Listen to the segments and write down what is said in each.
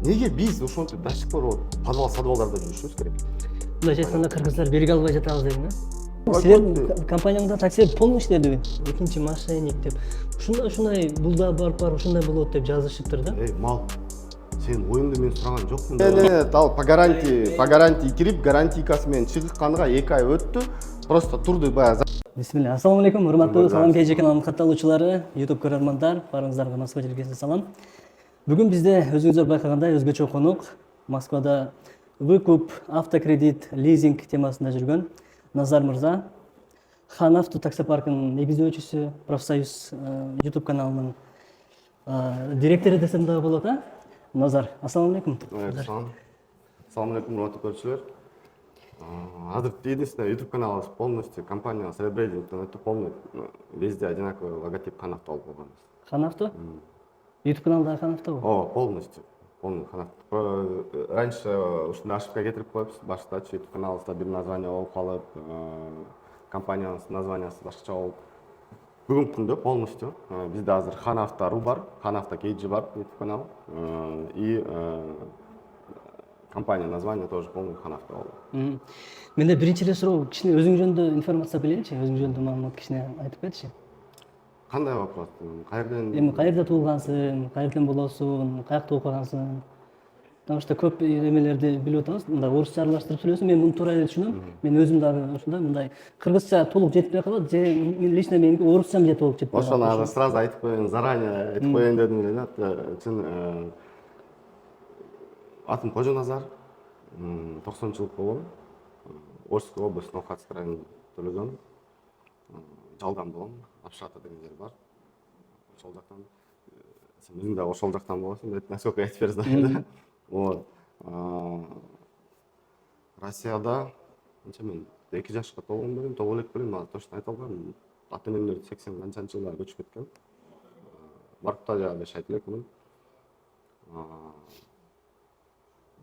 Неге биз ошентип датчик бар подвалдарда жүрүшүбүз керек? Мындайча айтканда кыргыздар бериге албай жатабыз деген да. Силердин компанияңда такси полный иштеди, экинчи мошенник деп. Ушундай бул да бар, ушундай болот деп жазышыптыр да. Мал, сен оюңду мен сураган жокмун. Ал по гарантии кирип, гарантийкасы менен чыкканга 2 ай өттү. Просто турду баягы. Бисмилля. Ассаламу алейкум, урматтуу Салам KG каналынын катталуучулары, YouTube көрөрмандар, барыңыздарга Москва желкесинен салам. Бүгүн бизде өзүңүздөр байкагандай өзгөчө конук, Москвада выкуп, автокредит, лизинг темасында жүргөн Назар мырза, Хан Авто таксопаркынын негиздөөчүсү, Профсоюз YouTube каналынын директору десем дагы болот, а? Назар, ассаламу алейкум. Ассаламу алейкум, урматтуу көрүүчүлөр. Азыр единственное YouTube каналыбыз полностью компания с ребрендингден өтүп полный везде одинаковый логотип Хан Авто алып койгонбуз. Хан Авто? YouTube каналда Хан Авто? Полностью. Полный Хан Авто. Раньше ушундай ошибка кетирип коюпбуз. Баштачы YouTube каналыбызда бир название болуп калып, компаниянын названиясы башкача болуп. Бүгүнкү күндө полностью бизде азыр Хан Авто.ру бар, Хан Авто KG бар YouTube канал и компания название тоже полный Хан Авто болду. Менде биринчи эле суроо, кичине өзүң жөнүндө информация билеличи, өзүң жөнүндө маалымат кичине айтып кетчи. Кандай вопрос? Каерден? Эми каерде туулгансың, каерден болосуң, каякта окугансың? Потому что көп эмелерди билип атабыз, мындай орусча аралаштырып сүйлөсөң, мен муну туура эле түшүнөм. Мен өзүм дагы ошондой мындай кыргызча толук жетпей калат, же лично меники орусчам же толук жетпей калат. Ошону сразу айтып коеюн, заранее айтып коеюн дедим эле да. Чын атым Кожо Назар, 90-жылык болгон. Орской областын Охатский районунда төлөгөн. Жалган болгон, Апшата деген жер бар. Ошол жактан. Сен өзүң да ошол жактан болосуң деп, насколько я теперь знаю, да. Вот. Россияда канча мен 2 жашка толгон белем, толго элек белем, азыр точно айта албайм. Ата-энемдер 80 канчанчы жылдары көчүп кеткен. Барып да жашайт элекмин.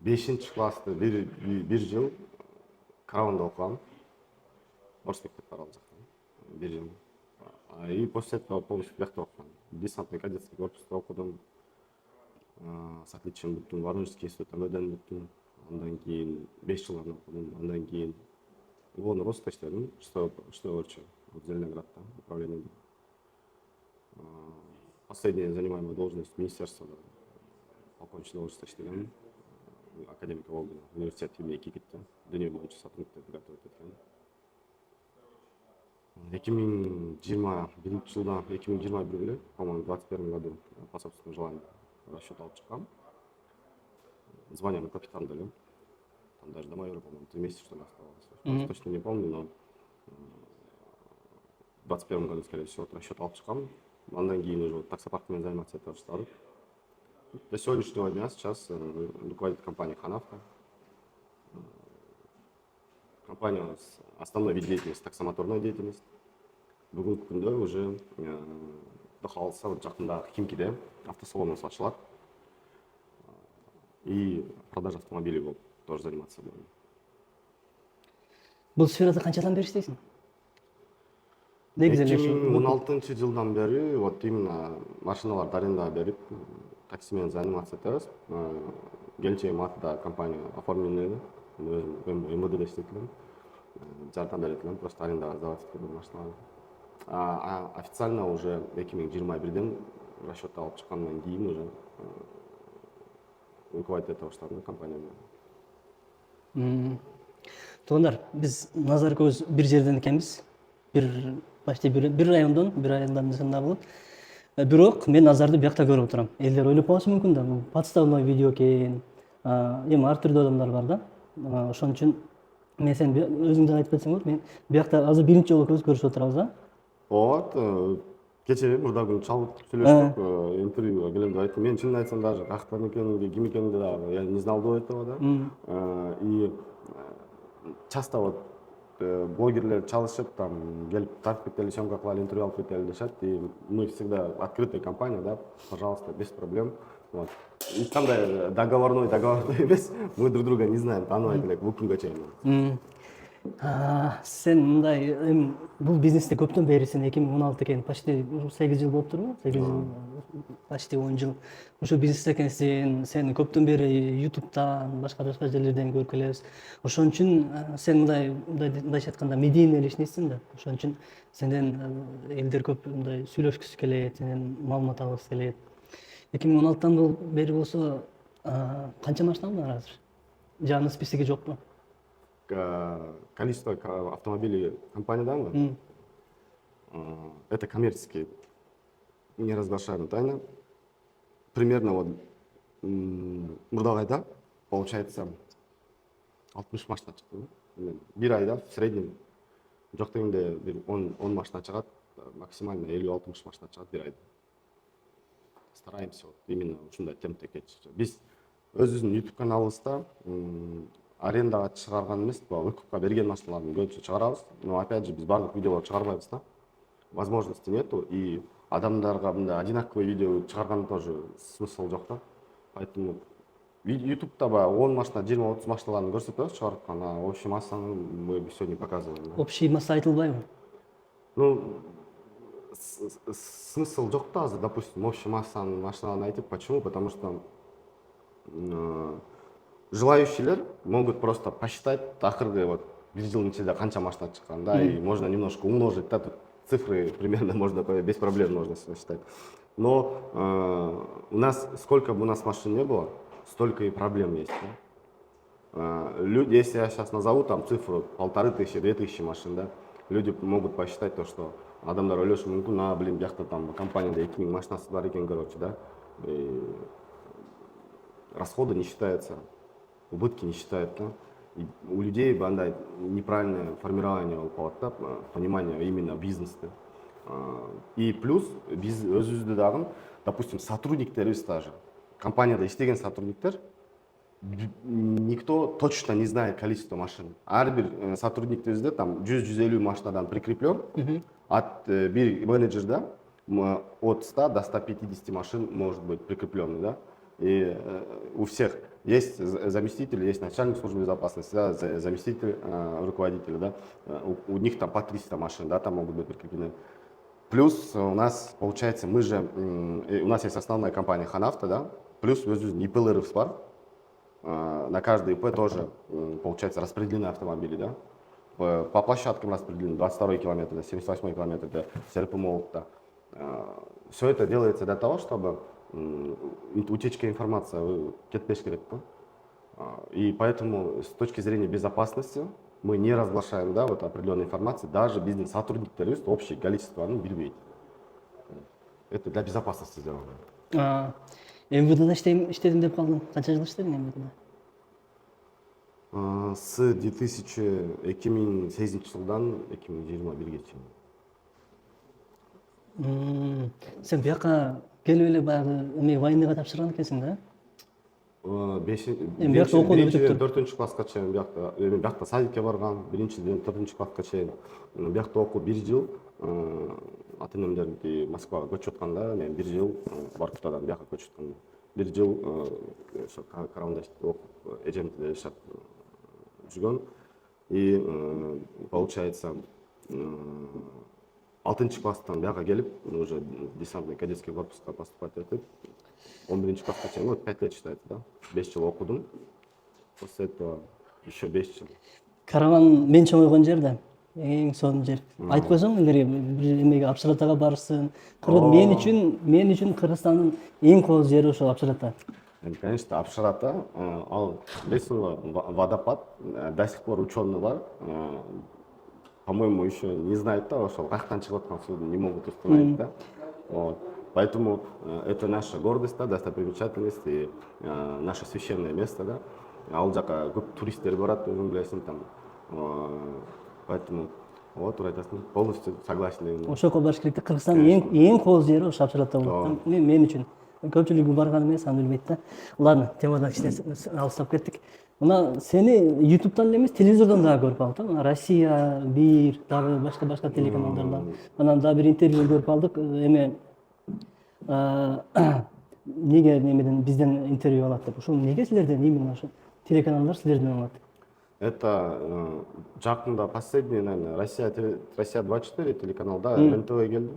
5-класста бир жыл Караванда окугам. Орыс мектеп бар ал жакта. Бир жыл. И после этого полностью бияқта окудум. Десантный кадетский корпуста окудум. С отличием бүттүм. Воронежский институт МВД бүттүм. Андан кийин 5 жыл окудум. Андан кийин Ивон Роста иштедим. Что орчу? Зеленоградта управлениеде. Последняя занимаемая должность министерствода. Полковничий должность иштегем. Академика Волгина, университет имени Кикитте, дүйнө боюнча сатылыкты готовить эткем. 2021 жылдан 2021 эле, по-моему, 21 году по собственному желанию расчет алып чыккам. Звание на капитан дали. Там даже до майора, по-моему, 3 месяца что ли оставалось. Точно не помню, но в 21 году, скорее всего, расчет алып чыккам. Андан кийин уже таксопаркмен заниматься это баштадым. До сегодняшнего дня сейчас руководит компания Хан Авто. Компания у нас основной вид деятельности таксомоторная деятельность. Бүгүнкү күндө уже Кудай кааласа жакында Химкиде автосалонубуз ачылат. И продажа автомобилей болуп тоже заниматься будем. Бул сферада канчадан бери иштейсиң? Негизи эле 2016 жылдан бери вот именно машиналарды арендага берип таксимен заниматься этебиз. Келечегим атында компания оформление эле. Өзүм МВДде иштейт элем. Жардам берет элем, просто арендага сдавать этип машиналарды. Официально уже 2021ден расчет алып чыккандан кийин уже руководить эте баштадым компанияны. Туугандар, биз Назар экөөбүз бир жерден экенбиз. Почти бир райондан десем да болот. Бирок мен Назарды биякта көрүп отурам. Элдер ойлоп калышы мүмкүн да, бул подставной видео экен. Эми ар түрдүү адамдар бар да. Ошон үчүн мен сен өзүң да айтып кетсең болот. Мен биякта азыр биринчи жолу экөөбүз көрүшүп отурабыз, а? Вот, кечээ мурда күн чалып сүйлөштүк, интервьюга келем деп айттым. Мен чынын айтсам даже каяктан экенимди, ким экенимди дагы я не знал до этого, да. И часто вот блогерлер чалышып, там, келип тартып кетели, съемка кылалы, интервью алып кетели дешет. И мы всегда открытая компания, да, пожалуйста, без проблем. Вот. И кандай договорной эмес, мы друг друга не знаем, тааныбайт элек бул күнгө чейин. Сен мындай бул бизнесте көптөн берисиң, 2016 экен, почти 8 жыл болуп турбу? 8 жыл, почти 10 жыл. Ошо бизнесте экенсиң, сени көптөн бери YouTube'дан, башка жерлерден көрүп келебиз. Ошон үчүн сен мындайча айтканда медийный эле иштейсиң да. Ошон үчүн сенден элдер көп мындай сүйлөшкүсү келет, сенден маалымат алгысы келет. 2016-тан бери болсо канча машина бар азыр? Жаңы списоги жокпу? Количество автомобилей компаниядан, это коммерческие, не разглашаемая тайна. Примерно вот мурдагайда получается 60 машина чыкты. Bir айда в среднем жок дегенде 10 машина чыгат, максимально 50-60 машина чыгат bir айда. Стараемся вот именно ушундай темпте кетишти. Биз өзүбүздүн YouTube каналыбызда арендага чыгарган эмес, выкупка берген машиналардын көбүнчө чыгарабыз. Но опять же биз барлык видеолорду чыгарбайбыз да. Возможности нету, и адамдарга мындай одинаковый видео чыгарган тоже смысл жок да. Поэтому YouTube'да 10 машина, 20-30 машиналарын көрсөтөбүз чыгарткан, а общий массаны мы сегодня показываем. Общий масса айтылбайбы? Ну, смысл жок да азыр, допустим, общий массаны машиналарын айтып. Почему? Потому что желающие могут просто посчитать акыркы вот бир жылдын ичинде канча машина чыккан, да, и можно немножко умножить, да, тут цифры примерно можно без проблем можно считать. Но у нас сколько бы у нас машин не было, столько и проблем есть. Да? Люди, если я сейчас назову там цифру 1500-2000 машин, да, люди могут посчитать то, что адамдар ойлошу мүмкүн, блин, бияқта там компанияда 2000 машинасы бар экен, короче, да, и расходы не считаются, убытки не считают, да. И у людей бандай неправильное формирование болуп калат, да, понимание именно бизнеса. И плюс биз өзүбүздү дагы, допустим, сотрудниктерибиз даже, компанияда иштеген сотрудниктер, никто точно не знает количество машин. Ар бир сотрудниктерибизде там 100-150 машинадан прикреплен, от бир менеджерда от 100 до 150 машин может быть прикреплены, да. И у всех есть заместитель, есть начальник службы безопасности, да, заместитель руководителя, да, у них там по 300 машин, да, там могут быть прикреплены. Плюс у нас, получается, у нас есть основная компания Ханавто, да, плюс ИП бар, на каждый ИП тоже, получается, распределены автомобили, да, по площадкам распределены, 22 километр, 78 километр, да, СРП-молот, да. Все это делается для того, чтобы утечка информации кетпеш керек, да? И поэтому с точки зрения безопасности мы не разглашаем, да, вот определенной информации, даже бизнес-сотрудниктерибиз общее количество билбейт. Это для безопасности сделано. МВДда иштедим деп калдың. Канча жыл иштедің МВДда? С 2008 жылдан 2021 чейин. Сен бияка келип эле баягы вайныга тапшырган экенсиң да? Биринчиден 4-чү класска чейин биякта садикке барган, биринчиден 4-чү класска чейин биякта окуп 1 жыл, ата-энемдер Москвага көчүп атканда, мен 1 жыл Воркутадан бияка көчүп аткам. 1 жыл ошо Караванда окуп, эжемде жашап жүргөн. И получается 6-чы класстан бияка келип, уже десантный кадетский корпуска поступать этип, 11-чі класска чейин, вот 5 лет считается, да? 5 жыл окудум. После этого еще 5 жыл. Караван мен чоңойгон жер да. Эң сонун жер. Айтып койсоң, элдерге бир эмеге Апшыратага барсын. Мен үчүн Кыргызстандын эң кооз жери ошол Апшырата. Конечно, Апшырата, ал водопад, до сих пор ученый бар. По-моему, еще не знают, да, ошол каяктан чыгып аткан сууну не могут установить, да. Вот. Поэтому это наша гордость, да, достопримечательность и наше священное место, да. Ал жака көп туристтер барат, өзүң билесиң там. Поэтому вот айтасың, полностью согласен. Ошого барыш керек да. Кыргызстандын эң кооз жери ошо Апшырата болот. Мен үчүн. Көпчүлүгү барган эмес, аны билбейт да. Ладно, темадан кичине алыстап кеттик. Мына сени YouTube'дан эмес, телевизордон дагы көрүп алдык. Мына Россия 1, дагы башка телеканалдардан. Анан дагы бир интервью көрүп алдык. Эме неге немеден бизден интервью алат деп. Ошол неге силерден именно ошо телеканалдар силерден алат? Это жақында последний, наверное, Россия 24 телеканалда НТВ келді.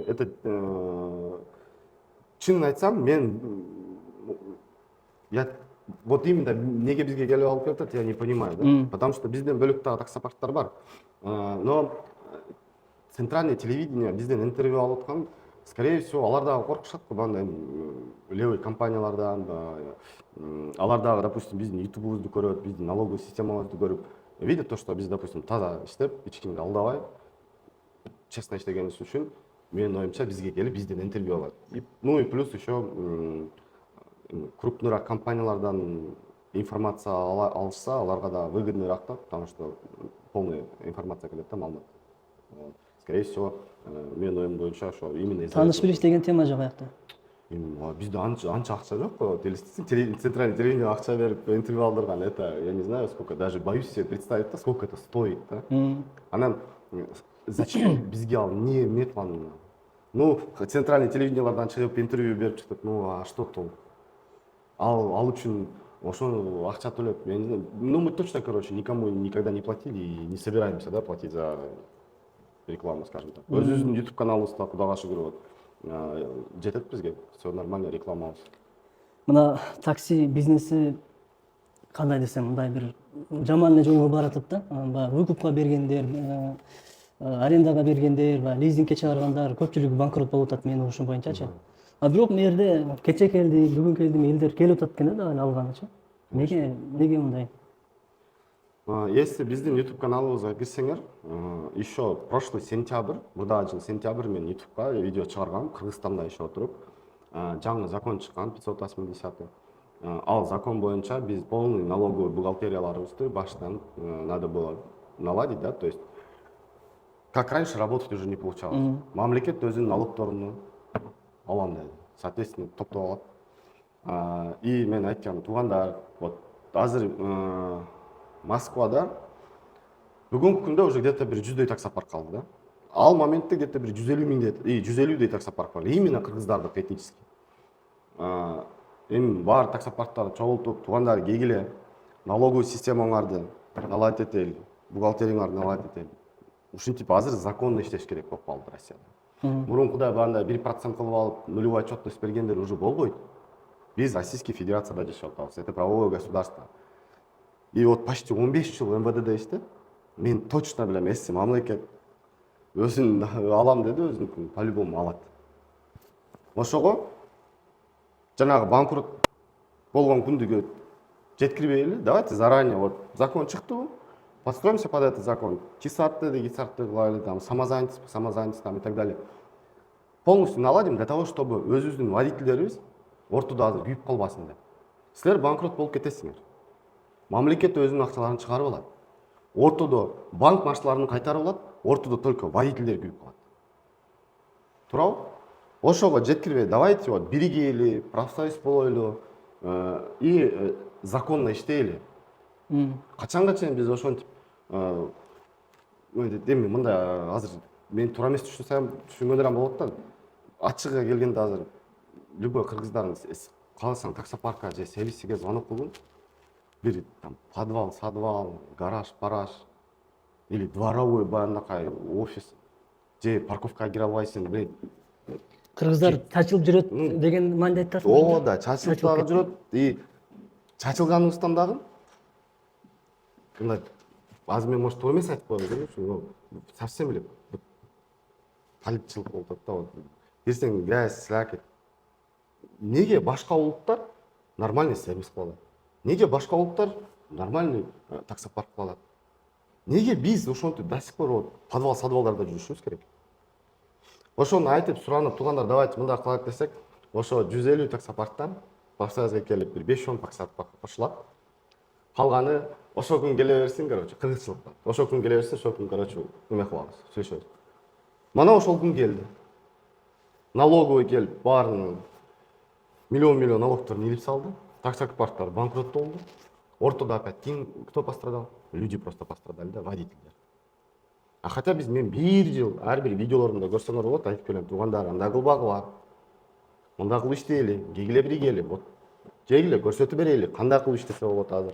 Это шынын айтсам, я вот именно неге бізге келіп алып кетеді, я не понимаю, да? Потому что бізден бөлек тағы таксопарктар бар. Но центральное телевидение бізден интервью алып отқан, скорее всего, алардағы қорқышат қой, левый компаниялардан, алардағы, допустим, біздің ютубымызды көріп, біздің налоговый системаларды көріп, видят то, что біз, допустим, таза іштеп, ешкімді алдабай, честно іштегеніміз үшін, менің ойымша бізге келіп, бізден интервью алады. Ну и плюс еще крупныйраак компаниялардан информация алышса, аларга да выгодныйраак да, потому что полная информация келет да, маалымат. Скорее всего, менин оюм боюнча ошо именно из-за Тааныш билиш деген тема жок аякта. Бизде анча акча жок го, центральный телевидение акча берип интервью алдырган. Это, я не знаю, сколько, даже боюсь себе представить, сколько это стоит, да. Анан зачем бизге ал не метман? Ну, центральный телевидениялардан чыгып интервью берип чыктык, ну а что толку? Ал үчүн ошо акча төлөп, я не знаю, ну мы точно, короче, никому никогда не платили и не собираемся, да, платить за рекламу, скажем так. Өзүбүздүн YouTube каналыбызда Кудайга шүгүр вот жетет бизге, все нормально, рекламабыз. Мына такси бизнеси кандай десем, мындай бир жаман эле жолго баратат да. Баягы выкупка бергендер, арендага бергендер, лизингке чыгаргандар көпчүлүгү банкрот болуп атат менин угушум боюнчачы. А бирок мэрде кече келди, бүгүн келди, элдер келип атат экен да алганычы. Неге мындай? Если биздин YouTube каналыбызга кирсеңер, еще прошлый сентябрь, мурдагы жыл сентябрь мен YouTube'га видео чыгаргам, Кыргызстанда ишеп отуруп, жаңы закон чыккан 580. Ал закон боюнча биз полный налоговый бухгалтерияларыбызды баштан надо было наладить, да, то есть как раньше работать уже не получалось. Мамлекет өзүнүн налогторуну алам деди. Соответственно, топтоп алат. И мен айткам, туугандар, вот азыр Москвада бүгүнкү күндө уже где-то бир 100дөй таксопарк калды, да. Ал моментте где-то бир 150дөй таксопарк бар. Именно кыргыздардык этнический. Эми бар таксопарктарды чогултуп, туугандар кегиле, налоговый системаңарды наладить этели, бухгалтерияңарды наладить этели. Ушинтип азыр законно иштеш керек болуп калды Россияда. Мурункудай баандай 1% кылып алып, нулевой отчетность бергендер уже болбойт. Биз Российской Федерацияда жашап атабыз. Это правовое государство. И вот почти 15 жыл МВДде иштеп, мен точно билем, эси мамлекет өзүн алам деди, өзүнүкүн по-любому алат. Ошого жанагы банкрот болгон күндүгө жеткирбейли, давайте заранее, вот закон чыкты, подстроимся под этот закон. Кисатты кылайлы, там самозанятость там и так далее. Полностью наладим для того, чтобы өзүбүздүн водительдерибиз ортодо азыр күйүп калбасын деп. Силер банкрот болуп кетесиңер. Мамлекет өзүнүн акчаларын чыгарып алат. Ортодо банк машиналарын кайтарып алат, ортодо только водительдер күйүп калат. Туурабы? Ошого жеткирбей, давайте вот биригейли, профсоюз болойлу и законно иштейли. Качанга чейин биз ошентип эми мындай азыр мен туура эмес түшүнгөндөр болот да. Ачыгы келгенде азыр любой кыргыздардын кааласаң таксопаркка же сервисиге звонок кылгын. Бир там подвал, гараж, или дворовой баянакай офис, же парковкага кире албайсың, блин. Кыргыздар чачылып жүрөт деген мааниде айтасыз. О, да, чачылып дагы жүрөт. И чачылганыбыздан дагы мындай азыр мен может туура эмес айтып коем, совсем эле политчылык болуп атат да. Вот кирсең грязь, слякоть. Неге башка улуттар нормальный сервис кыла алат? Неге башка улуттар нормальный таксопарк кыла алат? Неге биз ошентип до сих пор подвал-садвалдарда жүрүшүбүз керек? Ошону айтып суранып, туугандар, давайте мындай кылайык десек, ошо 150 таксопарктан профсоюзга келип бир 5-10 таксопарк кошулат. Калганы ошо күн келе берсин, короче, кыргызчылыкта. Ошо күн келе берсин, ошо күн, короче, эме кылабыз, сүйлөшөбүз. Мана ошол күн келди. Налоговый келип, баарын миллион налогторун илип салды. Таксопарктар банкрот болду. Ортодо опять кто пострадал? Люди просто пострадали, да, водительдер. А хотя мен бир жыл ар бир видеолорумда көрсөңөр болот, айтып келем, туугандар, андай кылбагыла. Мындай кылып иштейли, кегиле биригели, вот жегиле көрсөтүп берели, кандай кылып иштесе болот азыр.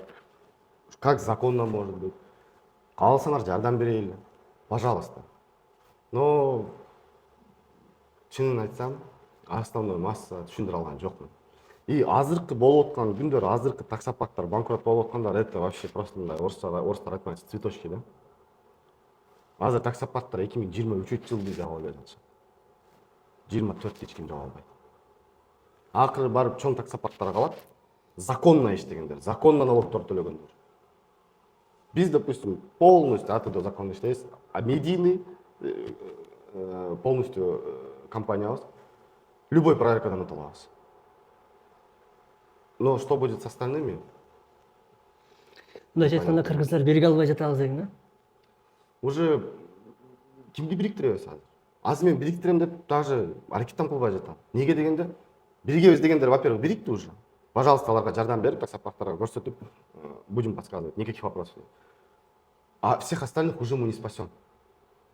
Как законно может быть? Каалсаңар жардам берейли. Пожалуйста. Но чынын айтсам, основной масса түшүндүрө алган жокмун. И азыркы болуп аткан күндөр, азыркы таксопарктар банкрот болуп аткандар, это вообще просто мындай орустар айтмайчы цветочки да. Азыр таксопарктар 2023 жылды жаба албай жатышат. 24 эч ким жаба албайт. Акыры барып чоң таксопарктар калат. Законно иштегендер, законно налогторду төлөгөндөр. Biz, допустим, полностью от этого закона иштейбиз, а медийный полностью компания любой проверкадан утулабыз. Но что будет с остальными? Мындайча айтканда кыргыздар бериге албай жатабыз деген, да? Уже кимди бириктиребиз азыр? Азыр мен бириктирем деп даже аракеттен кылбай жатам. Неге дегенде, биригебиз дегендер, во-первых, бирикти уже. Пожалуйста, аларга жардам берип, таксопарктарга көрсөтүп, будем подсказывать, никаких вопросов нет. А всех остальных уже мы не спасем.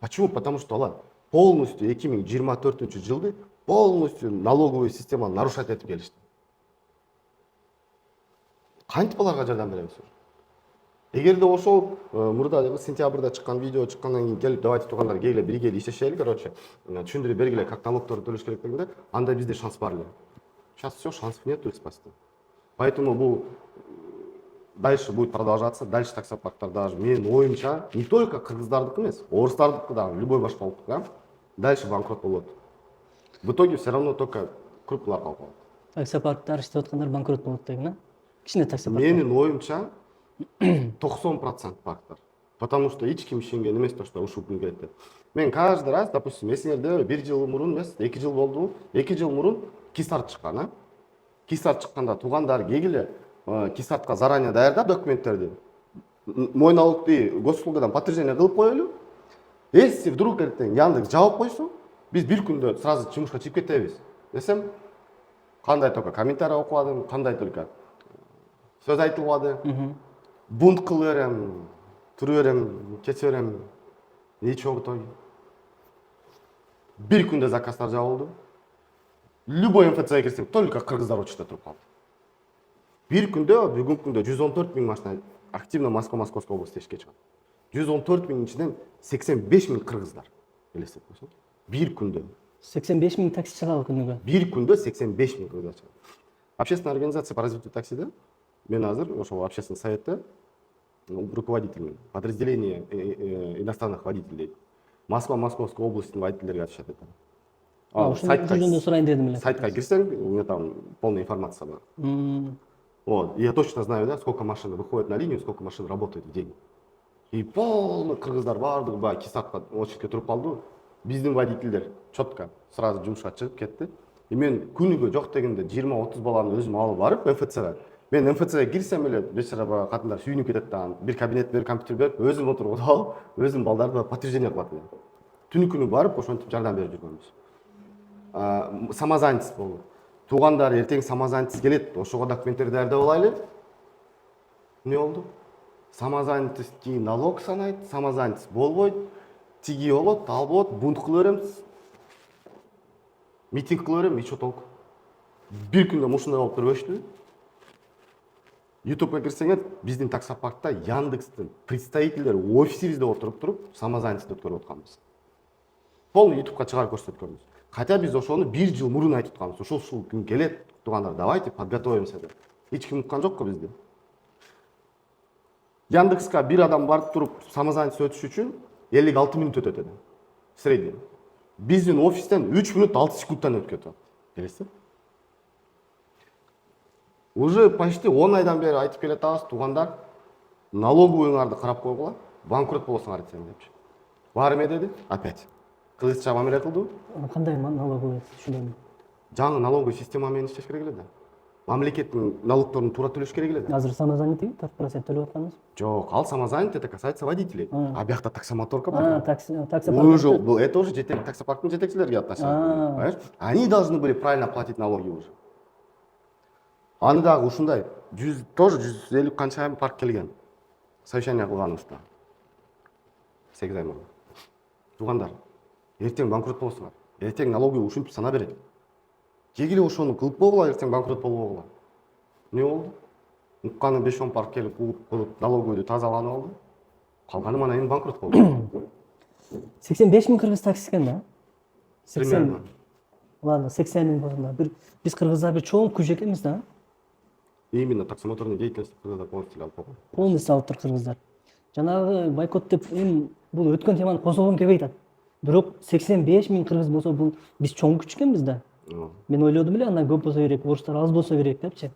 Почему? Потому что алар полностью 2024 жылды полностью налоговую систему нарушать этип келишти. Кантип аларга жардам беребиз уже? Эгерде ошол мурда сентябрда чыккан видео чыккандан кийин келип, давайте туугандар келгиле бирге иштешели, короче, түшүндүрүп бергиле, как налогторду төлөш керек дегенде, анда бизде шанс бар эле. Сейчас все, шансов нет их спасти. Поэтому бул дальше будет продолжаться, дальше таксопарктар даже, менин оюмча, не только кыргыздардыкы эмес, орустардыкы да, любой башка улуттук, да, дальше банкрот болот. В итоге все равно только крупнылар калып калат. Таксопарктар иштеп аткандар банкрот болот деген, да? Кичине таксопарк. Менин оюмча 90% парктар. Потому что эч ким ишенген эмес то, что ушул күнгө келет деп. Мен каждый раз, допустим, эсиңерде 1 жыл мурун эмес, 2 жыл болду, 2 жыл мурун кисарт чыккан, а? Кисарт чыкканда туугандар келгиле, кисартка заранее даярдап документтерди. Мой налогды госуслугадан подтверждение кылып коелу. Если вдруг эртең Яндекс жабып койсо, биз бир күндө сразу жумушка чыгып кетебиз. Десем, кандай только комментарий окубадым, кандай только сөз айтылбады. Бунт кылып берем, туруп берем, кете берем. Ничего в итоге. Бир күндө заказдар жабылды. Любой МФЦ кирсең, только кыргыздар очукта туруп калды. Бир күндө, бүгүнкү күндө 114 000 машина активно Московской области ишке чыгат. 114 000 ичинен 85 000 кыргыздар. Элестеп койсоң. Бир күндө. 85 000 такси чыгабы күнүгө. Бир күндө 85 000 кыргыздар чыгат. Общественная организация по развитию таксида, мен азыр ошол общественный советте руководитель подразделения иностранных водителей. Москва, Московской области водительдерге атышат это. Сайтка сурайын дедим эле. Сайтка кирсең, у меня там полная информация бар. Вот. И я точно знаю, да, сколько машин выходит на линию, сколько машин работает в день. И полный кыргыздар бардыгы баягы кисатка очередке туруп калды. Биздин водительдер четко сразу жумушка чыгып кетти. И мен күнүгө жок дегенде 20-30 баланы өзүм алып барып МФЦга. Мен МФЦга кирсем эле бечара бала катындар сүйүнүп кетет да. Бир кабинет берип, компьютер берип, өзүм отуруп алып, өзүм балдарды подтверждение кылат элем. Түнү-күнү барып ошентип жардам берип жүргөнбүз. Самозанятость болду. Туугандар эртең самозанятость келет, ошого документтерди даярдап алайлы. Не болду? Самозанятость кийин налог санайт, самозанятость болбойт, тиги болот, ал болот, бунт кыла берем, митинг кыла берем, ничего толку. Бир күндө ушундай болуп көрбөштү. YouTube'га кирсеңер, биздин таксопаркта Яндекстин представительдери офисибизде отуруп самозанятость өткөрүп атканбыз. Полный YouTube'га чыгарып көрсөткөнбүз. Хотя биз ошону 1 жыл мурун айтып атканбыз. Ушул күн келет, туугандар, давайте подготовимся деп. Эч ким уккан жокко бизде. Яндекска бир адам барып туруп самозанятость өтүш үчүн 56 минут өтөт. Средний. Биздин офистен 3 минут 6 секундтан өтүп кетет. Билесиз? Уже почти 10 айдан бери айтып келатабыз, туугандар, налоговыйыңарды карап койгула, банкрот болосуңар десем депчи. Бар эме деди, опять. Кыргызча мамиле кылды. Кандай налоговый түшүнөм. Жаңы налоговый система менен иштеш керек эле да. Мамлекеттин налогторун туура төлөш керек эле да. Азыр самозанятый 4% төлөп атканбыз. Жок, ал самозанятый, это касается водителей. А биякта таксомоторка бар. Таксопарк. Это уже таксопарктын жетекчилерге отношение. Понимаешь? Они должны были правильно платить налоги уже. Аны дагы ушундай, тоже 150 канча парк келген. Совещание кылганыбызда. 8 ай мурун. Туугандар, эртең банкрот болосуңар. Эртең налоговый ушинтип сана берет. Кегиле ошону кылып койгула, эртең банкрот болбогула. Не болду? укканы 5-10 парк келип кылып налоговыйды тазаланып алды. Калганы мана эми банкрот болду. 85 миң кыргыз такси экен да? 80. Примерно. Ладно, 80 миң болғанда. Биз кыргыздар бир чоң күч экенбиз да. Именно таксомоторный деятельность кыргыздар полностью алып койгон. Полностью алып тур кыргыздар. Жанагы бойкот деп эми бул өткөн теманы козгогом келбей атат. Бирок 85 миң кыргыз болсо бул биз чоң күч экенбиз да. Мен ойлодум эле андан көп болсо керек, орустар аз болсо керек депчи.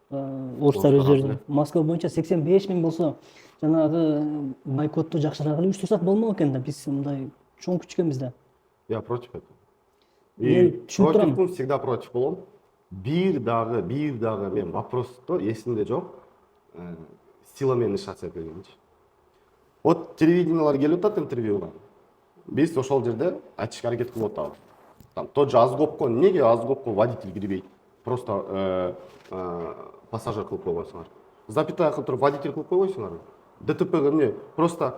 Орустар өздөрүнүн Москва боюнча 85 миң болсо жанагы бойкотту жакшыраак эле уштурсак болмок экен да. Биз мындай чоң күч экенбиз да. Я против этого. Мен И түшүнүп турам. противмун, всегда против болом. Бир дагы мен вопросту эсимде жок. Сила менен иш этилгенчи. Вот телевидениялар келип атат интервьюга. Биз ошол жерде айтышка аракет кылып атабыз. Там тот же Азгопко неге Азгопко водитель кирбейт? Просто пассажир кылып койгонсуңар. Запятая кылып туруп водитель кылып койбойсуңарбы? ДТП эмне? Просто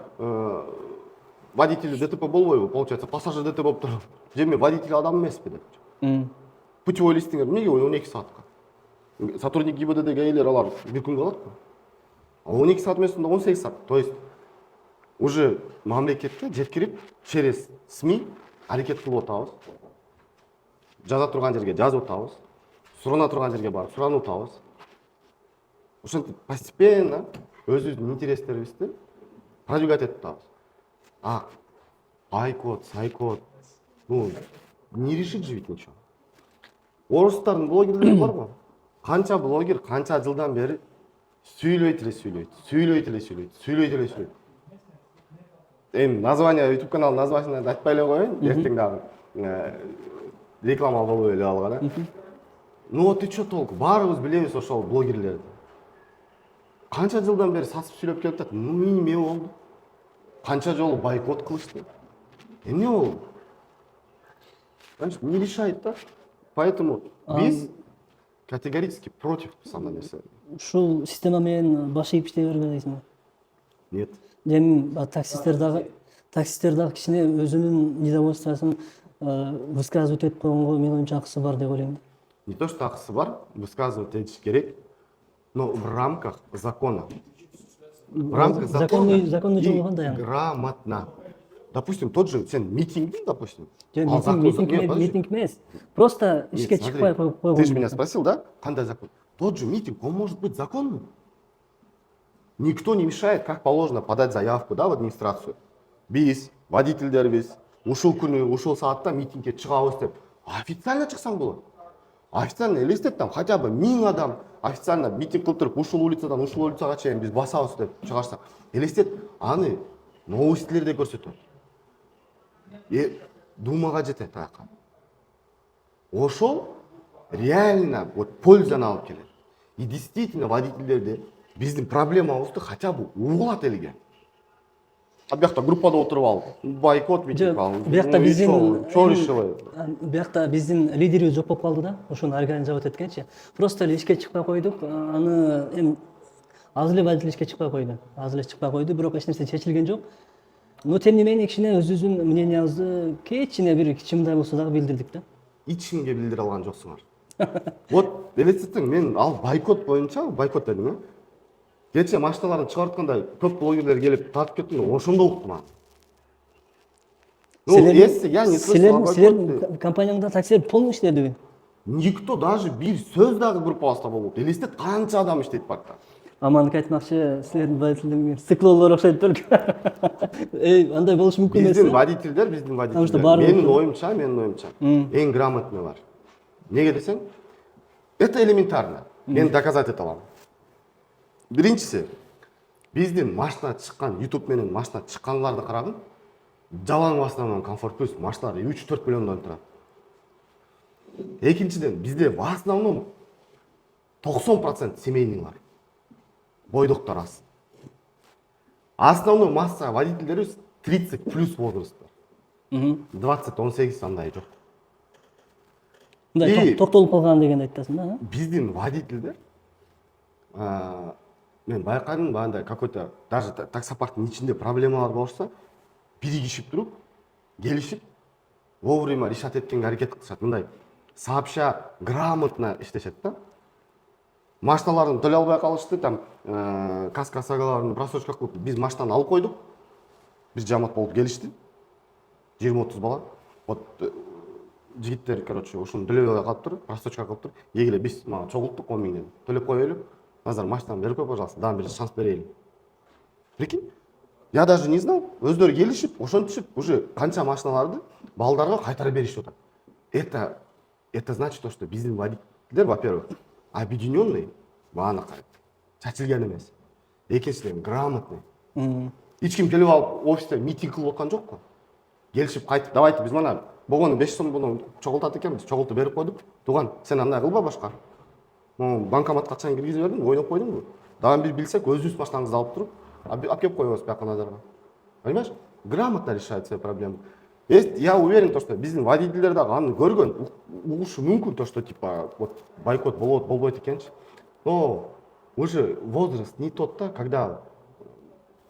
водитель ДТП болбойбу? Получается, пассажир ДТП болуп туруп, же водитель адам эмеспи деп. Путевой листиңер неге 12 саатка? Сотрудник ГИБДД гаилер алар бир күн калатпы? 12 саат эмес, 18 саат. То есть уже мамлекетке жеткирип через СМИ аракет кылып атабыз. Жаза турган жерге жазып атабыз. Сурана турган жерге барып суранып атабыз. Ошентип постепенно өзүбүздүн интерестерибизди продвигать этип атабыз. Бойкот, сайкот, ну не решит же ведь ничего. Орустардын блогерлери барбы? Канча блогер канча жылдан бери сүйлөйт эле. Эми название YouTube канал названиесин айтпай эле коеюн, эртең дагы реклама болуп эле алган. Ну вот и чё толку? Баарыбыз билебиз ошол блогерлерди. Канча жылдан бери сасып сүйлөп келип атат. Ну эмне болду? Канча жолу бойкот кылышты. Эмне болду? Значит, не решает, да? Поэтому биз категорически против андай нерсе. Ушул система менен баш ийип иштей бербей дейсиңби? Нет. Эми таксисттер дагы кичине өзүнүн недовольствосун высказывать этип койгонго менин оюмча акысы бар деп ойлойм. Не то, что акысы бар, высказывать этиш керек, но в рамках закона. В рамках закона законный жолу и кандай аны? грамотно. Допустим, тот же сен митингдин, допустим. Митинг эмес. Просто ишке чыкпай койгон. Ты же меня спросил, да? Кандай закон? Тот же митинг, он может быть законным. Никто не мешает, как положено, подать заявку, да, в администрацию. Биз, водительдербиз, ушул күнү, ушул саатта митингге чыгабыз деп. Официально чыксаң болот. Официально элестет там хотя бы 1000 адам официально митинг кылып туруп, ушул улицадан ушул улицага чейин биз басабыз деп чыгарсак, элестет аны новостилерде көрсөтөт. Думага жетет аяка. Ошол реально вот пользаны алып келет. И действительно водительдерди биздин проблемабызды хотя бы угулат элге. Биякта группада отуруп алып, бойкот митинг алып. Биякта биздин чо решило? Биякта биздин лидерибиз жок болуп калды да, ошону организовать эткенчи. Просто эле ишке чыкпай койдук. Аны эми азыр эле водитель ишке чыкпай койду. Бирок эч нерсе чечилген жок. Но тем не менее кичине өзүбүздүн мнениябызды кичине бир кичимдай болсо дагы билдирдик да. Эч кимге билдире алган жоксуңар. Вот элестетиң, мен ал бойкот боюнча, бойкот дедим, э? Кече машиналарды чыгартканда көп блогерлер келип тартып кетти, ошондо уктум аны. Ну, если я не слышал силер компанияңда таксилер полный иштедиби? Никто даже бир сөз дагы группабызда болбойт. Элестет канча адам иштейт бакта. Амандык айтмакчы, силердин водительдериңер циклолор окшойт белки. Андай болушу мүмкүн эмес. Биздин водительдер, менин оюмча, эң грамотныйлар. Неге десең? Это элементарно. Мен доказать ете алам. Биринчиси, биздин машина чыккан, YouTube менен машина чыкканларды карагын. Жалаң басынан комфорт плюс машиналар 3-4 миллиондон турат. Экинчиден, бизде в основном 90% семейныйлар. Бойдоктор аз. Основной масса водительдерибиз 30 плюс возрасттар. 20-18 андай жок. Мындай токтолуп калган дегенди айтасың да? Биздин водительдер мен байкадым, бандай какой-то даже таксопарктын ичинде проблемалар болушса, биригишип туруп, келишип, вовремя решать эткенге аракет кылышат. Мындай сообща, грамотно иштешет да. машиналарын төлей албай калышты, там каска сагаларын просрочка кылып биз машинаны алып койдук. Бир жамаат болуп келишти. 20-30 бала. Вот жигиттер, короче, ушуну төлөй албай калыптыр, просрочка кылыптыр. Эгиле биз мага чогулттук 10 миңден. Төлөп коелу. Назар машинаны берип кой, пожалуйста, дагы бир шанс берейли. Прикинь? Я даже не знал. Өздөрү келишип, ошентип уже канча машиналарды балдарга кайтарып беришип атат. Это значит то, что биздин водительдер, во-первых, объединенный, маанакай, чачылган эмес. Экинчиден грамотный. Эч ким келип алып офисте митинг кылып аткан жок го. Келишип кайтып, давайте биз мына болгону 5 сом буну чогултат экенбиз, чогултуп берип койдук. Туган, сен андай кылба башка. Банкоматка акчаны киргизип бердим, ойноп койдуңбу? Дагы бир билсек, өзүбүз машинаңызды алып туруп, алып келип коебуз бияка Назарга. Понимаешь? Грамотно решает свои проблемы. Я уверен, то, что биздин водительдер дагы аны көргөн, угушу мүмкүн то, что типа вот бойкот болот, болбойт экенчи. Но уже возраст не тот, когда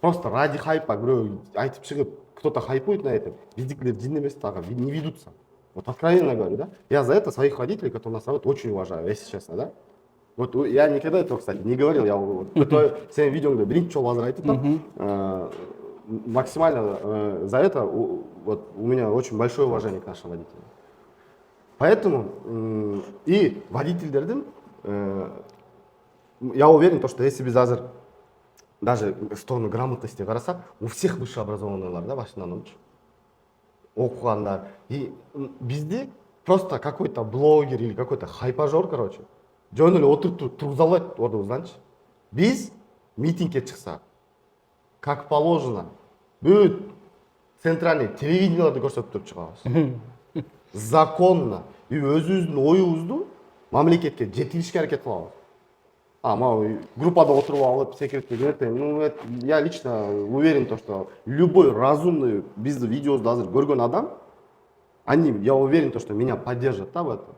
просто ради хайпа бирөө айтып чыгып, кто-то хайпует на этом, биздикилер жин эмес дагы не ведутся. Вот откровенно говорю, да? Я за это своих водителей, которые у нас работают, очень уважаю, если честно, да? Вот я никогда этого, кстати, не говорил. Я вот всем видео биринчи жолу азыр айтып атам. Максимально за это вот у меня очень большое уважение к нашим водителям. Поэтому и водительдердин я уверен, то, что если без азыр даже в сторону грамотности карасак, у всех высшее образованиялар, да, машинаны окугандар. И бизде просто какой-то блогер или какой-то хайпажор, короче, жөн эле отуруп тургуза албайт ордубузданчы. Биз митингге чыксак, как положено, бүт центральный телевиденияларды көрсөтүп туруп чыгабыз. Законно. И өзүбүздүн оюбузду мамлекетке жеткиришке аракет кылабыз. Группада отуруп алып, секретарь, я лично уверен, что любой разумный бізді видеозды азыр көрген адам, я уверен, что меня поддержат, да, в этом.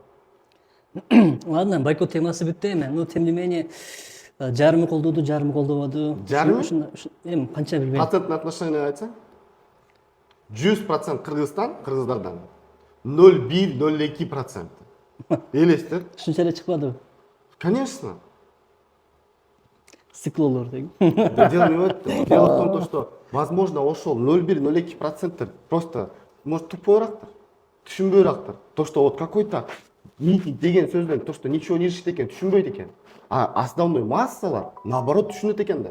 Ладно, бойкот темасы бүтті эми, но тем не менее, жарымы колдоду, жарымы колдободу. Жарымы? Канча билбейм. Процентный отношение айтса, 100% кыргыздардан, 0,1-0,2%. Элестер. Ушунча эле чыкпадыбы? Конечно. Циклолор деген. Дело не в этом. Дело в том, что, возможно, ошол 0,1-0,2% просто, может, тупойрактыр, түшүнбөйрактыр. То, что вот какой-то митинг деген сөздөн, то, что ничего не решит экен, түшүнбөйт экен. А основной массалар, наоборот, түшүнөт экен да.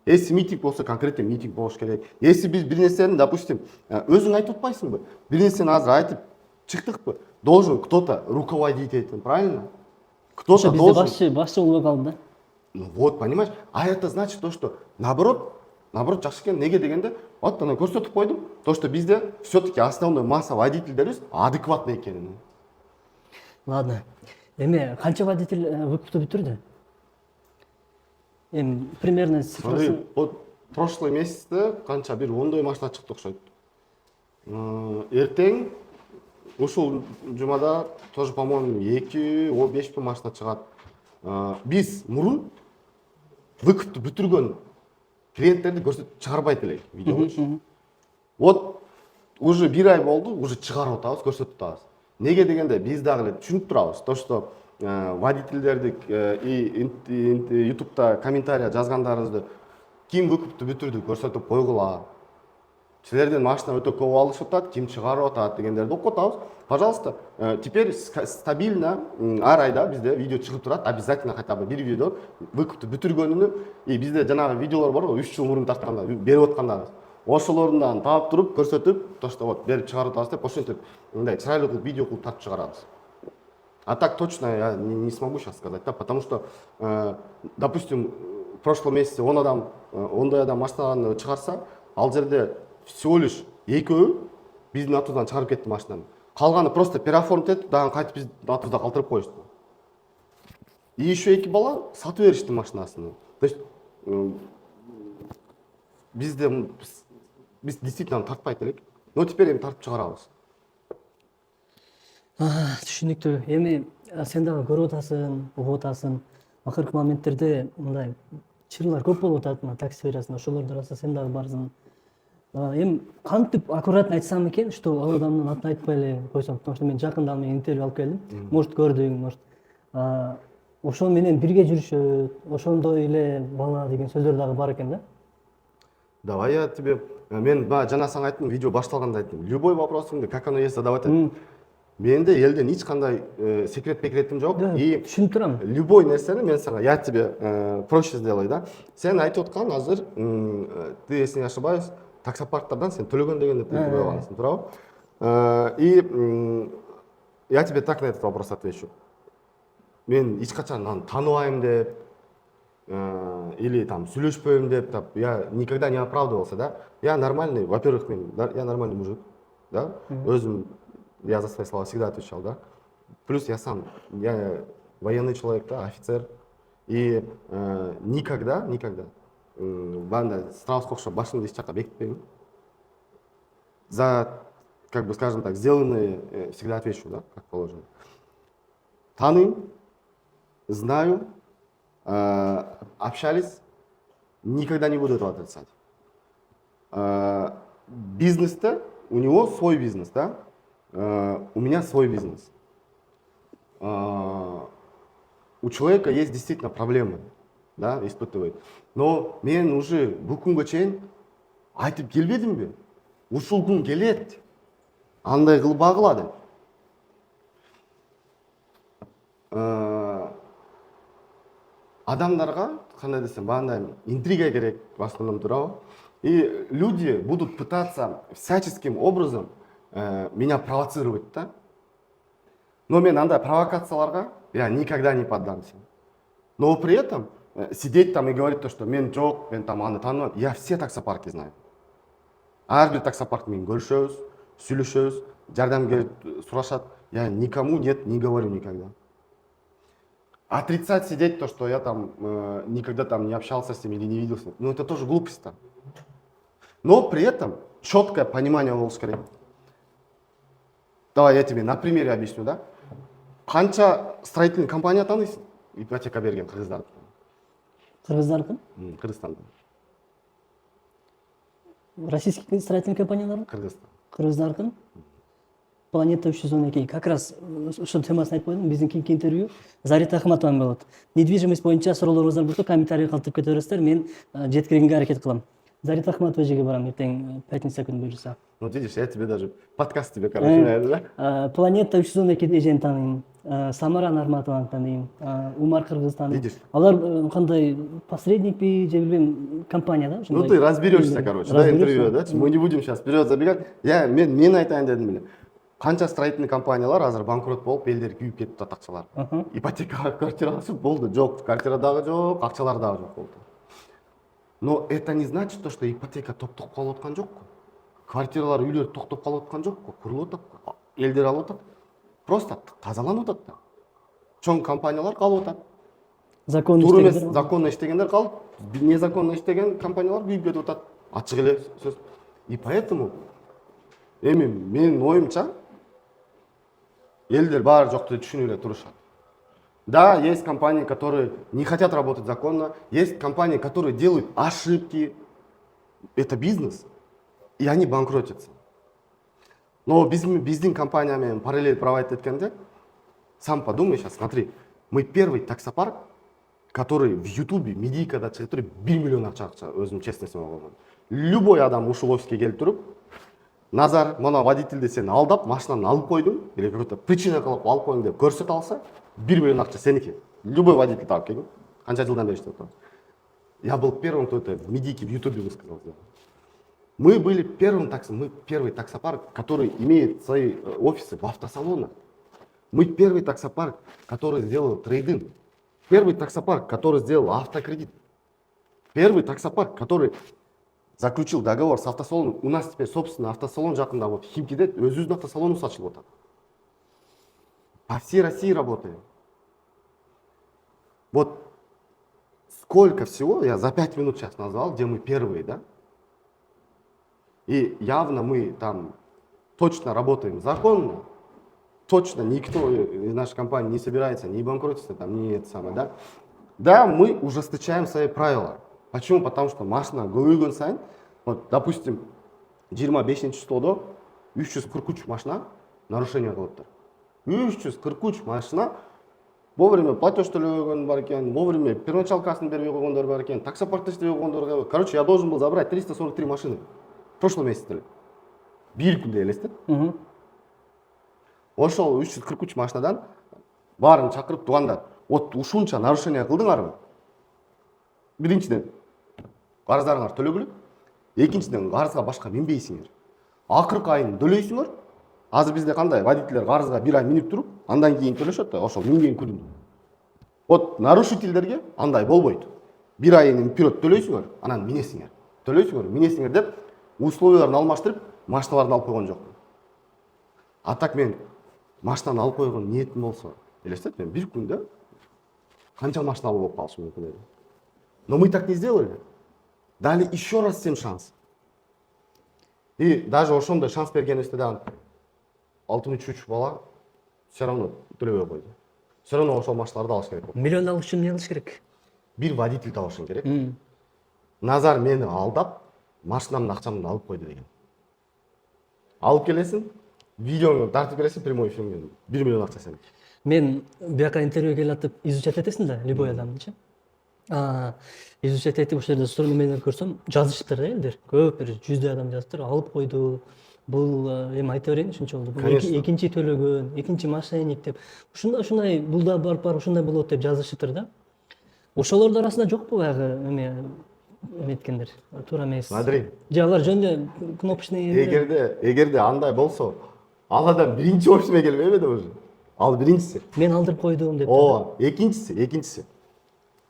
Если митинг болса, конкретно митинг болуш керек. Если биз бир нерсени, допустим, өзүң айтып атпайсыңбы? Бир нерсени азыр айтып чыктыкпы? Должен кто-то руководить этим, правильно? Кто-то должен. Башчы болбой калды да. Ну вот, понимаешь? А это значит то, что наоборот жакшы экен. Неге дегенде, вот ана көрсөтүп койдум, то, что бизде все-таки основной масса водительдерибиз адекватный экенин. Ладно. Эми канча водитель выкупты бүтүрдү? Эми примерно цифрасы. Вот прошлый месяцте канча бир 10 машина чыкты окшойт. Эртең ушул жумада тоже, по-моему, 2-5 машина чыгат. Биз мурун выкупты бүтүргөн клиенттерди көрсөтүп чыгарбайт элек видеого. Вот уже бир ай болду, уже чыгарып атабыз, көрсөтүп атабыз. Неге дегенде биз дагы эле түшүнүп турабыз, то что водительдерди и YouTube'да комментария жазгандарыңызды ким выкупты бүтүрдү көрсөтүп койгула. Силерден машина өтө көп алышып атат, ким чыгарып атат дегендерди окуп атабыз. Пожалуйста, теперь стабильно ар айда бизде видео чыгып турат, обязательно хотя бы бир видео выкупты бүтүргөнүнү, и бизде жанагы видеолор бар го, 3 жыл мурун тартканда, берип аткандар. Ошолорундан таап туруп көрсөтүп, то что вот берип чыгарып атабыз деп, ошентип мындай чырайлуу кылып видео кылып тартып чыгарабыз. А так точно я не смогу сейчас сказать, да, потому что, допустим, в прошлом месяце 10 адам машинаны чыгарса, ал жерде всего лишь экөө биздин атыбыздан чыгарып кетти машинаны. Калганы просто переоформить этип, дагы кайтып биздин атыбызда калтырып коюшту. И еще 2 бала сатып беришти машинасын. То есть бизде биз действительно тартпайт элек. Но теперь эми тартып чыгарабыз. Түшүнүктүү. Эми сен дагы көрүп атасың, угуп атасың. Акыркы моменттерде мындай чырлар көп болуп атат мына такси сферасында. Ошолорду арасында сен дагы барсың. Эми кантип аккуратно айтсам экен, что ал адамдын атын айтпай эле койсом, потому что мен жакында интервью алып келдим. Может көрдүң, может ошол менен бирге жүрүшөт, ошондой эле бала деген сөздөр дагы бар экен да. Давай я тебе, мен жана сага айттым, видео башталганда айттым, любой вопросыңды как оно есть задавать et. Менде элден эч кандай секрет пекретим жок. И Түшүнүп турам. любой нерсени мен сага, я тебе проще сделай, да. Сен айтып аткан азыр, ты, если не ошибаюсь, таксопарктардан сен төлөгөн дегенди тилди койгансың, туурабы? И я тебе так на этот вопрос отвечу. Мен эч качан аны тааныбайм деп, или там сүйлөшпөйм деп, я никогда не оправдывался, да. Я нормальный, во-первых, я нормальный мужик, да. Өзүм, я за свои слова всегда отвечал, да. Плюс я военный человек, да, офицер. И никогда, банда страусқа окшоп башымды эч жакка бекитпейм. За, как бы, скажем так, сделанные всегда отвечу, да, как положено. Таным, знаю, общались, никогда не буду этого отрицать. Бизнес-то, у него свой бизнес, да, у меня свой бизнес. У человека есть действительно проблемы, да, испытывает. Но мен уже бұл күнге чейин айтып келбедим бе? Ушул күн келет, андай кылып багыла деп. Адамдарга, кандай десем, бандай интрига керек в основном, туурабы? И люди будут пытаться всяческим образом меня провоцировать, да? Но мен андай провокацияларга я никогда не поддамся. Но при этом сидеть там и говорить то, что мен жок, мен там аны тааныбайм. Я все таксопарки знаю. Ар бир таксопарк менен көрүшөбүз, сүйлөшөбүз, жардам келип сурашат. Я никому нет, не говорю никогда. Отрицать, сидеть то, что я там никогда там не общался с ними или не виделся, ну это тоже глупость-то. Но при этом четкое понимание болуш керек. Давай я тебе на примере объясню, да? Канча строительный компания тааныйсың? Ипотека берген кыргыздарды. Кыргыздардыкы? Кыргызстандан. Российский строительный компаниялар? Кыргызстан. Кыргыздардыкы? Планета 312. Как раз ушул темасын айтып койдум. Биздин кийинки интервью Зарита Ахматова болот. Недвижимость боюнча суроолоруңуздар болсо комментарий калтырып кете бересиздер. Мен жеткиргенге аракет кылам. Зарита Ахматова жерге барам эртең пятница күнү буюрса. Вот видишь, я тебе даже подкаст тебе, короче, да? Планета 312 эжени тааныйм. Самара Нарматованы тааныйм. Умар Кыргыз тааныйм. Видишь? Алар кандай посредникпи же билбейм, компания да? Ну ты разберешься, короче, да, интервью, да? Мы не будем сейчас вперед забегать. Мен айтайын дедим эле. Канча строительный компаниялар азыр банкрот болуп, элдер күйүп кетип атат акчалар. Ипотека квартира алышып болду, жок, квартира дагы жок, акчалар дагы жок болду. Но это не значит то, что ипотека токтоп калып аткан жокку. Квартиралар, үйлөр токтоп калып аткан жокку, курулуп атат, элдер алып атат. Просто тазаланып атат да. Чоң компаниялар калып атат. Законно иштегендер калып, незаконно иштеген компаниялар күйүп кетип атат. Ачык эле сөз. И поэтому менин оюмча элдер баары жокту түшүнүп эле турушат. Да, есть компании, которые не хотят работать законно, есть компании, которые делают ошибки. Это бизнес, и они банкротятся. Но биздин компаниями параллель проводить эткенде, сам подумай сейчас, смотри, мы первый таксопарк, который в Ютубе, медийкада чыгып 1 миллион акча өзүм честностьума койгон. Любой адам ушул офиске келип туруп, Назар, мына водительди сен алдап, машинаны алып койдуң, или какой-то причина кылып алып койдуң деп көрсөтө алса, 1 миллион акча сеники. Любой водитель таап келген. Канча жылдан бери иштеп атат. Я был первым, кто это в медийке в Ютубе высказал. Мы первый таксопарк, который имеет свои офисы в автосалонах. Мы первый таксопарк, который сделал трейдинг. Первый таксопарк, который сделал автокредит. Первый таксопарк, который заключил договор с автосалоном. У нас теперь, собственно, автосалон жакында вот Химкиде өзүбүздүн автосалонубуз ачылып атат. По всей России работаем. Вот сколько всего я за 5 минут сейчас назвал, где мы первые, да? И явно мы там точно работаем законно, точно никто из нашей компании не собирается ни банкротиться, там, ни это самое, да? Да, мы ужесточаем свои правила. Почему? Потому что машина көбөйгөн сайын, вот, допустим, 25-числодо 343 машина нарушение кылыптыр. 343 машина вовремя платеж төлебөгөн бар экен, вовремя первоначалкасын бербей койгондор бар экен, таксопаркта иштебей койгондор. Короче, я должен был забрать 343 машины в прошлом месяце эле. Бир күндө элестет. Ошол 343 машинадан баарын чакырып туугандар, вот ушунча нарушение кылдыңарбы? Биринчиден, карыздарыңар төлөгүлө. Экинчиден, карызга башка минбейсиңер. Акыркы айын төлөйсүңөр. Азыр бизде кандай водительдер карызга бир ай минип туруп, андан кийин төлөшөт да, ошол минген күнүн. Вот нарушительдерге андай болбойт. Бир айын вперед төлөйсүңөр, анан минесиңер. Төлөйсүңөр, минесиңер деп условияларын алмаштырып, машиналарды алып койгон жокмун. А так мен машинаны алып койгон ниетим болсо, элестет, мен бир күндө канча машина алып болуп калышым мүмкүн эди. Но мы так не сделали. Дали еще раз всем шанс. И даже ошондой шанс бергенибизде дагы 63 бала все равно төлөбөй койду. Все равно ошол машиналарды алыш керек болду. Миллион алыш үчүн эмне кылыш керек? Бир водитель табышың керек. Назар мени алдап, машинамдын акчамды алып койду деген. Алып келесиң, видеону тартып келесиң, прямой эфирге 1 миллион акча сен. Мен бияка интервью келатып изучать этесиң да, любой адамдычы. Изучать этип ошол жерде суроо немелер көрсөм, жазышыптыр да элдер. Көп бир 100 адам жазыптыр, алып койду. Бул эми айта берейин ушунча болду. Бул экинчи төлөгөн, экинчи мошенник деп. Ушундай бул да барып ушундай болот деп жазышыптыр да. Ошолордун арасында жокпу баягы эметкендер? Туура эмес. Смотри. Же алар жөнүндө кнопочный Эгерде андай болсо, ал адам биринчи офисиме келбейби да уже. Ал биринчиси. Мен алдырып койдум деп. Ооба, экинчиси.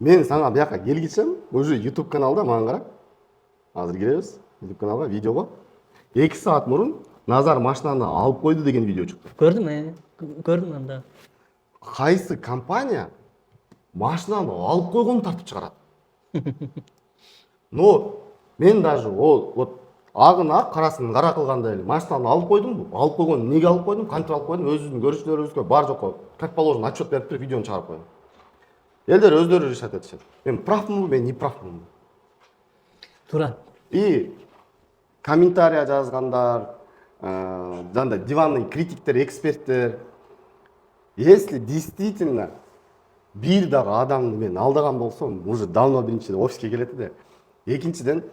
Мен сага бияка келгичем, уже YouTube каналда мага карап. Азыр киребиз YouTube каналга, видеого. 2 саат мурун Назар машинаны алып койду деген видео чыкты. Көрдүм анда. Кайсы компания машинаны алып койгонун тартып чыгарат? Но мен даже вот агын ак, карасын кара кылгандай эле машинаны алып койдумбу? Алып койгон, эмнеге алып койдум? Кантип алып койдум? Өзүбүздүн көрүүчүлөрүбүзгө бар жокко как положено отчет берип туруп видеону чыгарып койдум. Элдер өздөрү решать этишет. Мен правмынбы, мен не правмынбы? Туура. И комментария жазгандар, жандай диванный критиктер, эксперттер, если действительно бир дагы адамды мен алдаган болсом, уже давно биринчиден офиске келет да. Экинчиден,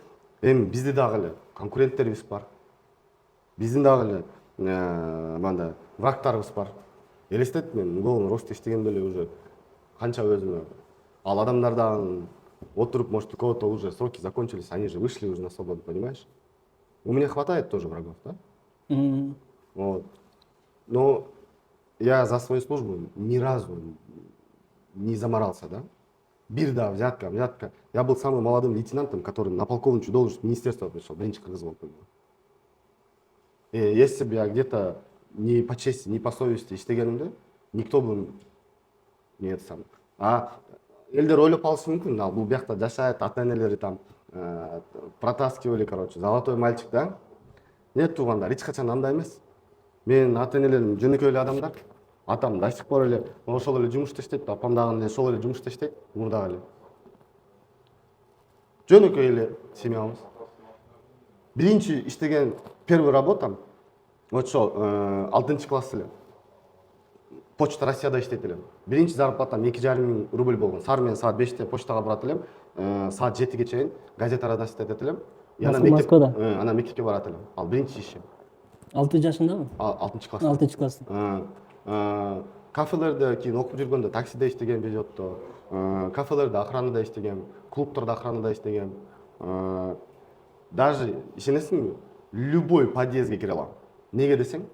эми бизде дагы эле конкуренттерибиз бар. Биздин дагы эле мындай врагтарыбыз бар. Элестет, мен уголовный рост иштегенде эле уже канча өзүмө ал адамдардан отуруп, может, у кого-то уже сроки закончились, они же вышли уже на свободу, понимаешь? У меня хватает тоже врагов, да? Вот. Но я за свою службу ни разу не заморался, да? Бирда, взятка. Я был самым молодым лейтенантом, который на полковничью должность министерства пришел, биринчи кыргыз болуп койду. И если бы я где-то не по чести, не по совести иштегенимде, никто бы не это самое. А элдер ойлоп калышы мүмкүн, ал бул биякта жашайт, ата-энелери там протаскивали, короче, золотой мальчик, да? Нет, туугандар, эч качан андай эмес. Менин ата-энелерим жөнөкөй эле адамдар. Атам до сих пор эле ошол эле жумушта иштейт, апам дагы ошол эле жумушта иштейт, мурдагы эле. Жөнөкөй эле семьябыз. Биринчи иштеген первый работам ошо 6-класс эле. Почта Россияда иштейт элем. Биринчи зарплатам 2,5 мың рубль болгон. Саар менен саат 5-те почтага барат элем. Саат 7-ге чейин газета разносить этет элем. Москвада? Анан мектепке барат элем. Ал биринчи ишим. 6 жашындабы? 6-класс. 6-класс. Кафелерде кийин окуп жүргөндө таксиде иштеген периоддо, кафелерде охранада иштегем, клубтарда охранада иштегем. Даже ишенесиңби, любой подъездге кире алам. Неге десең?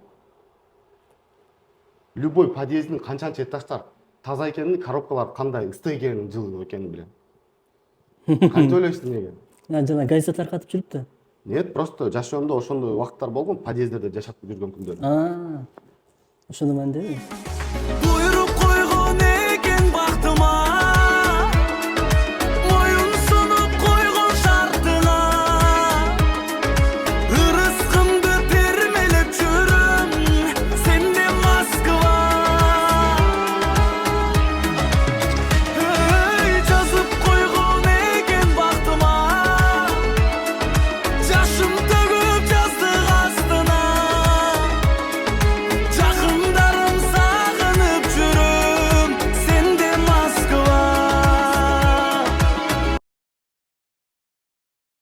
Любой подъездин канчанча этаждар таза экенин, коробкалар кандай ыстык экенин, жылуу экенин билем. Кантип ойлойсуң неге? Жана газета таркатып жүрүптү. Нет, просто жашоомдо ошондой убакыттар болгон, подъездерде жашап жүргөн күндөр. Ошондо мен дейм.